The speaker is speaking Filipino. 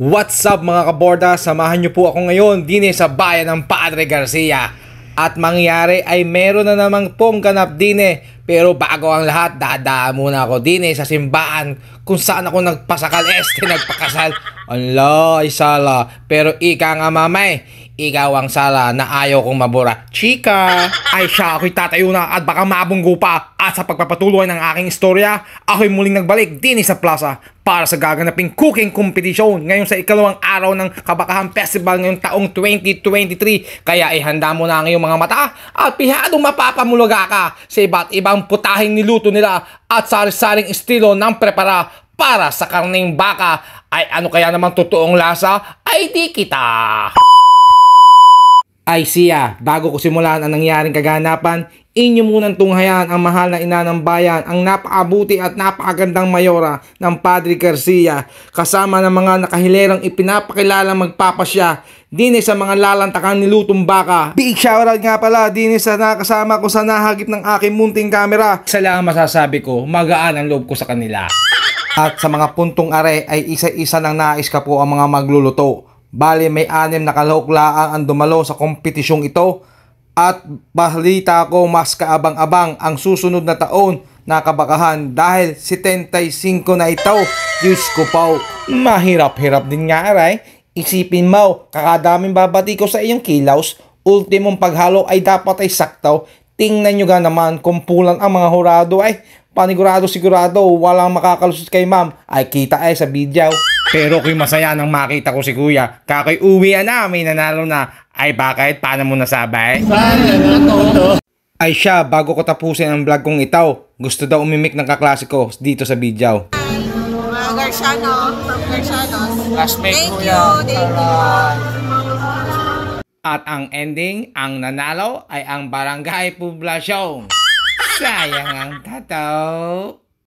What's up mga kaborda? Samahan niyo po ako ngayon din sa bayan ng Padre Garcia. At mangyari ay meron na namang pong ganap din. Pero bago ang lahat, dadaan muna ako din sa simbahan kung saan ako nagpasakal nagpakasal. Ala, ay sala. Pero ika nga mamay, ikaw ang sala na ayaw kong mabura. Chika! Ay siya, ako'y tatayo na at baka mabunggo pa. At sa pagpapatuloy ng aking istorya, ako'y muling nagbalik din sa plaza para sa gaganaping cooking competition ngayon sa ikalawang araw ng Kabakahan Festival ngayong taong 2023. Kaya ihanda mo na ang iyong mga mata at pihadong mapapamulaga ka sa iba't ibang putahing niluto nila at sari-saring estilo ng prepara para sa karneng baka. Ay ano kaya namang totoong lasa? Ay di kita! Ay siya, bago ko simulan ang nangyaring kaganapan, inyo munang tunghayan ang mahal na ina ng bayan, ang napakabuti at napakagandang mayora ng Padre Garcia, kasama ng mga nakahilerang ipinapakilala magpapasya din sa mga lalantakang nilutong baka. Big shoutout nga pala din sa nakasama ko sa nahagip ng aking munting camera. Isa lang masasabi ko, magaan ang loob ko sa kanila. At sa mga puntong are ay isa-isa nang nais ka po ang mga magluluto. Bali may 6 na kalahok-laang ang dumalo sa kompetisyong ito at balita ko mas kaabang-abang ang susunod na taon na Kabakahan dahil 75 na ito. Diyos ko po, mahirap-hirap din nga aray. Isipin mo, kakadaming babati ko sa iyong kilaws, ultimong paghalo ay dapat ay sakto. Tingnan nyo ga naman kung pulan ang mga hurado ay panigurado sigurado walang makakalusot kay ma'am ay kita ay sa video. Pero kung masaya nang makita ko si kuya, kakoy uwi na, may nanalo na. Ay bakit? Paano mo nasabay? Ay siya, bago ko tapusin ang vlog kong ito, gusto daw umimik ng kaklasiko dito sa video. Mga Garciano, from Garcianos. Classmate Thank kuya. you, thank you. At ang ending, ang nanalo ay ang Barangay Poblacion. Sayang ang tataw.